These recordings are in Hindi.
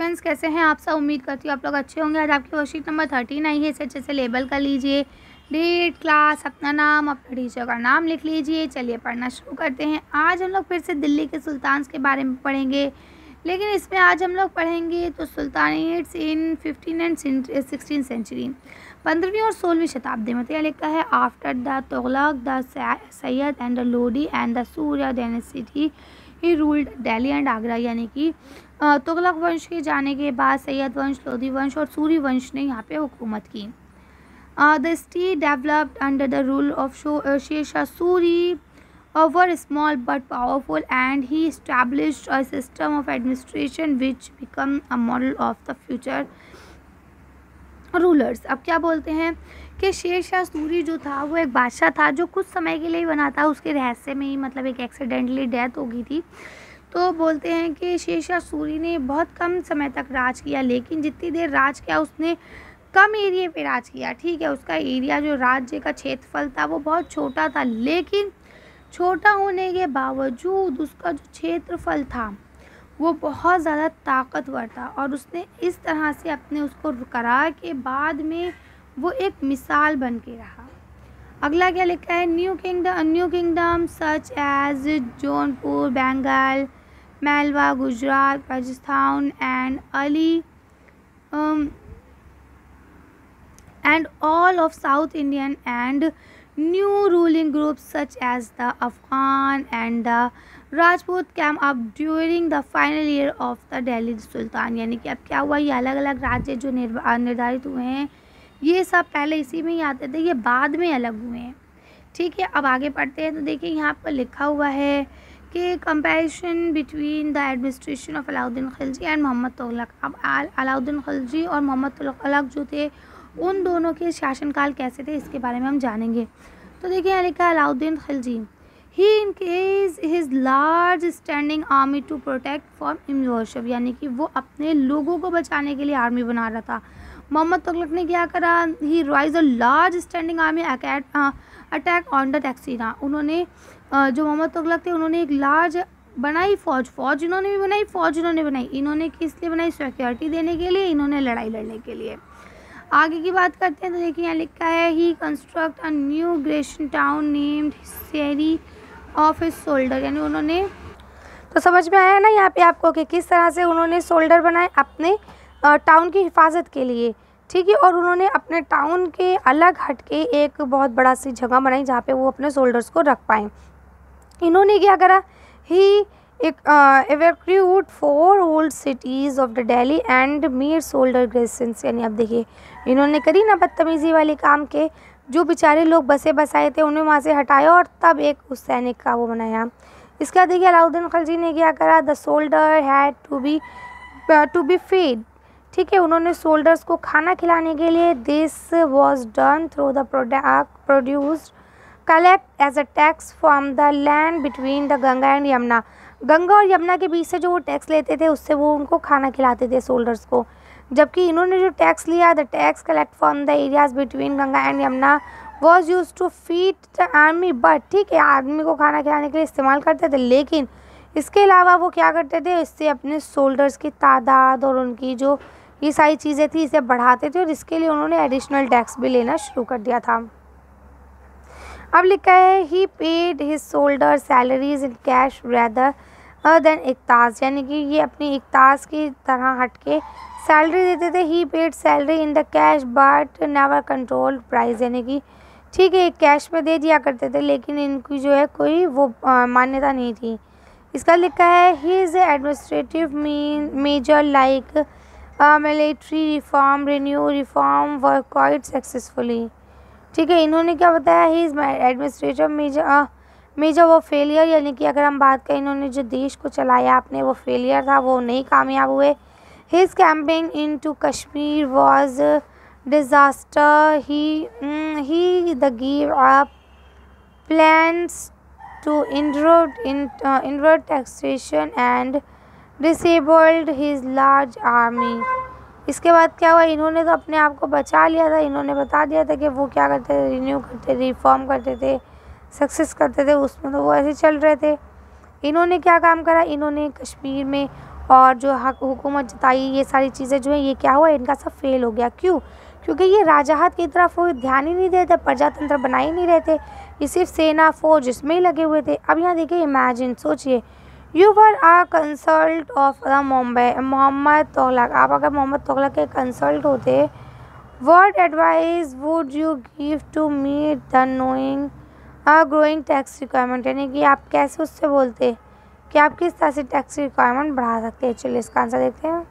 स्टूडेंट्स, कैसे हैं आप सब? उम्मीद करती हूँ आप लोग अच्छे होंगे। आज आपकी वर्कशीट नंबर 13 आई है। इसे अच्छे से लेबल कर लीजिए। डेट, क्लास, अपना नाम, अपने टीचर का नाम लिख लीजिए। चलिए पढ़ना शुरू करते हैं। आज हम लोग फिर से दिल्ली के सुल्तान्स के बारे में पढ़ेंगे, लेकिन इसमें आज हम लोग पढ़ेंगे तो सुल्तानेट्स इन 15 एंड 16 सेंचुरी, 15वीं और 16वीं शताब्दी में। तो यह लिखा है after the Tughlaq, the Syed and the Lodi and the Surya dynasty he ruled Delhi and Agra. यानी कि तुगलक वंश के जाने के बाद सैयद वंश, लोधी वंश और सूरी वंश ने यहाँ पे हुकूमत की। The state developed under the rule of Sher Shah Suri were small but powerful, and he established a system of administration which became a model of the future rulers. अब क्या बोलते हैं कि शेर शाह सूरी जो था वो एक बादशाह था जो कुछ समय के लिए ही बना था। उसके रहस्य में ही मतलब एक एक्सीडेंटली डेथ हो गई थी। तो बोलते हैं कि शेर शाह सूरी ने बहुत कम समय तक राज किया, लेकिन जितनी देर राज किया उसने कम एरिया पे राज किया। ठीक है, उसका एरिया जो राज्य का क्षेत्रफल था वो बहुत छोटा था, लेकिन छोटा होने के बावजूद उसका जो क्षेत्रफल था वो बहुत ज़्यादा ताकतवर था, और उसने इस तरह से अपने उसको करा के बाद में वो एक मिसाल बन के रहा। अगला क्या लिखा है, new kingdom such as Jaunpur, Bengal, Malwa, Gujarat, Rajasthan and and all of South Indian and new ruling groups such as the Afghan and the Rajput came up during the final year of the Delhi Sultan। यानी कि अब क्या हुआ, ये अलग अलग राज्य जो निर्धारित हुए हैं ये सब पहले इसी में ही आते थे, ये बाद में अलग हुए हैं। ठीक है, अब आगे पढ़ते हैं। तो देखिए यहाँ पर लिखा हुआ है कि comparison between the administration of Alauddin Khilji and Mohammad Tughlaq. अब अलाउद्दीन खिलजी और मोहम्मद तुगलक जो थे उन दोनों के शासनकाल कैसे थे इसके बारे में हम जानेंगे। तो देखिए यहाँ लिखा है Alauddin Khilji, he engages his large standing army to protect from invasion. यानी कि वो अपने लोगों को बचाने के लिए आर्मी बना रहा था। मोहम्मद तुगलक ने क्या करा, he raise a large standing army attack on the टैक्सीना। उन्होंने जो मोहम्मद तुगलक थे उन्होंने एक लार्ज बनाई फौज इन्होंने भी बनाई, फौज इन्होंने बनाई। इन्होंने किस लिए बनाई, सिक्योरिटी देने के लिए, इन्होंने लड़ाई लड़ने के लिए। आगे की बात करते हैं। तो देखिए यहाँ लिखा है he construct a new garrison town named Siri of his soldier. यानी उन्होंने, तो समझ में आया ना यहाँ पे आपको कि किस तरह से उन्होंने सोल्डर बनाए अपने टाउन की हिफाजत के लिए। ठीक है, और उन्होंने अपने टाउन के अलग हट के एक बहुत बड़ा सी जगह बनाई जहाँ पे वो अपने सोल्डर्स को रख पाएँ। इन्होंने क्या करा, ही evacuate 4 old cities of the Delhi and mere soldier garrisons। यानी अब देखिए इन्होंने करी ना बदतमीज़ी वाले काम के, जो बेचारे लोग बसे बसाए थे उन्हें वहाँ से हटाया और तब एक उस सैनिक का वो बनाया। इसके बाद देखिए अलाउद्दीन खिलजी ने क्या करा, the soldier had to be feed. ठीक है, उन्होंने सोल्डर्स को खाना खिलाने के लिए this was done through the produced collect as a tax from the land between the Ganga and Yamuna. Ganga और यमुना के बीच से जो वो टैक्स लेते थे उससे वो उनको खाना खिलाते थे सोल्डर्स को। जबकि इन्होंने जो टैक्स लिया, the tax collect from the areas between Ganga and Yamuna was use to feed the army. But ठीक है, आर्मी को खाना खिलाने के लिए इस्तेमाल करते थे, लेकिन इसके अलावा वो क्या करते थे, इससे अपने सोल्डर्स की तादाद और उनकी जो ये सारी चीज़ें थी इसे बढ़ाते थे, और इसके लिए उन्होंने एडिशनल टैक्स भी लेना शुरू कर दिया था। अब लिखा है he paid his soldier salaries in cash rather than iqtas. यानी कि ये अपनी इकताज की तरह हट के सैलरी देते थे। He paid salary in the cash but never control price. यानी कि ठीक है कैश में दे दिया करते थे, लेकिन इनकी जो है कोई वो मान्यता नहीं थी। इसका लिखा है his administrative major like military reform, renew reform were quite successfully. ठीक है, इन्होंने क्या बताया, हिज एडमिनिस्ट्रेटिव मेजर वो फेलियर। यानी कि अगर हम बात करें इन्होंने जो देश को चलाया अपने वो फेलियर था, वो नहीं कामयाब हुए। His camping in to Kashmir was disaster. He the give up plans to invert taxation and disabled his large army. इसके बाद क्या हुआ, इन्होंने तो अपने आप को बचा लिया था। इन्होंने बता दिया था कि वो क्या करते थे, रिन्यू करते, रिफॉर्म करते थे, सक्सेस करते थे, उसमें तो वो ऐसे चल रहे थे। इन्होंने क्या काम करा, इन्होंने कश्मीर में और जो हक हुकूमत जताई, ये सारी चीज़ें जो है ये क्या हुआ, इनका सब फेल हो गया। क्यों? क्योंकि ये राजाहत की तरफ वो ध्यान ही नहीं देते, प्रजातंत्र बना ही नहीं रहे थे, ये सिर्फ सेना फौज इसमें ही लगे हुए थे। अब यहाँ देखिए, इमेजिन, सोचिए, you were a consult of the Mumbai Mohammad Tughlaq. आप अगर मोहम्मद तुगलक के कंसल्ट होते, what advice would you give to meet the knowing growing tax requirement, यानी कि आप कैसे उससे बोलते कि आप किस तरह से टैक्स रिक्वायरमेंट बढ़ा सकते हैं। चलिए इसका आंसर देखते हैं।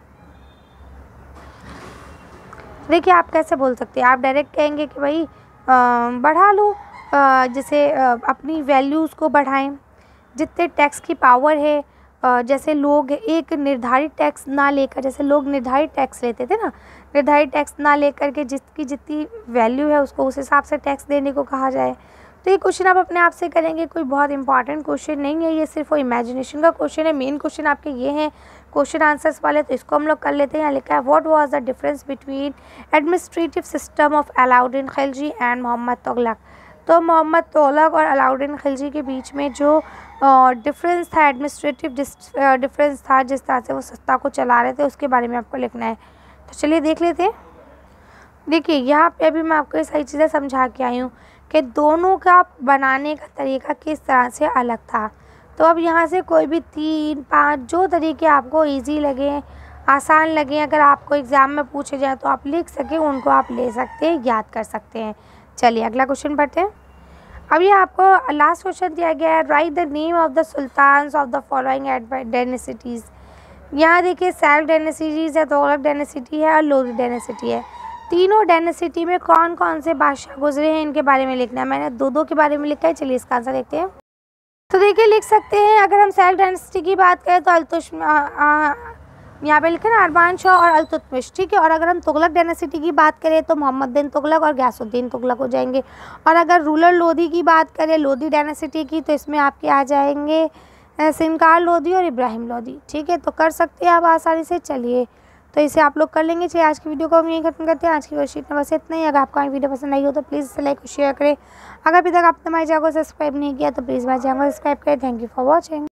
देखिए आप कैसे बोल सकते हैं, आप डायरेक्ट कहेंगे कि भाई बढ़ा लो, जैसे अपनी वैल्यूज़ को बढ़ाएं, जितने टैक्स की पावर है, जैसे लोग एक निर्धारित टैक्स ना लेकर, जैसे लोग निर्धारित टैक्स लेते थे ना, निर्धारित टैक्स ना लेकर के जिसकी जितनी वैल्यू है उसको उस हिसाब से टैक्स देने को कहा जाए। तो ये क्वेश्चन आप अपने आप से करेंगे, कोई बहुत इंपॉर्टेंट क्वेश्चन नहीं है, ये सिर्फ वो इमेजिनेशन का क्वेश्चन है। मेन क्वेश्चन आपके ये हैं क्वेश्चन आंसर्स वाले, तो इसको हम लोग कर लेते हैं। यहाँ लिखा है, what was the difference between administrative system of Alauddin Khilji and Mohammad Tughlaq. तो मोहम्मद तुगलक और अलाउद्दीन खिलजी के बीच में जो डिफरेंस था, एडमिनिस्ट्रेटिव डिफरेंस था, जिस तरह से वो सत्ता को चला रहे थे, उसके बारे में आपको लिखना है। तो चलिए देख लेते हैं। देखिए यहाँ पे अभी मैं आपको ये सारी चीज़ें समझा के आई हूँ कि दोनों का बनाने का तरीका किस तरह से अलग था। तो अब यहाँ से कोई भी 3, 5 जो तरीके आपको इजी लगे, आसान लगे, अगर आपको एग्ज़ाम में पूछे जाए तो आप लिख सकें, उनको आप ले सकते हैं, याद कर सकते हैं। चलिए अगला क्वेश्चन पढ़ते हैं। अब ये आपको लास्ट क्वेश्चन दिया गया है, write the name of the sultans of the following dynasties. यहाँ देखिए सेल्फ डायनेसिटीज़ है, तुगलक डायनेसिटी है और लोधी डायनेसिटी है। तीनों डायनेसिटी में कौन कौन से बादशाह गुजरे हैं, इनके बारे में लिखना है। मैंने दो के बारे में लिखा है। चलिए इसका आंसर देखते हैं। तो देखिए लिख सकते हैं, अगर हम सेल्फ डायनेसिटी की बात करें तो यहाँ पे लिखे ना अरमान शाह और अल्तुतमिश, ठीक है। और अगर हम तुगलक डायनेसिटी की बात करें तो मोहम्मद बिन तुगलक और गयासुद्दीन तुगलक हो जाएंगे। और अगर रूलर लोधी की बात करें, लोधी डायनेसिटी की, तो इसमें आपके आ जाएंगे सिनकार लोधी और इब्राहिम लोधी, ठीक है। तो कर सकते हैं आप आसानी से। चलिए तो इसे आप लोग कर लेंगे। चलिए आज की वीडियो को हम यहीं खत्म करते हैं। आज की वर्कशीट में बस इतना ही। अगर आपको हमारी वीडियो पसंद आई हो तो प्लीज़ इसे लाइक और शेयर करें। अगर अभी तक आपने हमारे चैनल को सब्सक्राइब नहीं किया तो प्लीज़ हमारे चैनल को सब्सक्राइब करें। Thank you for watching.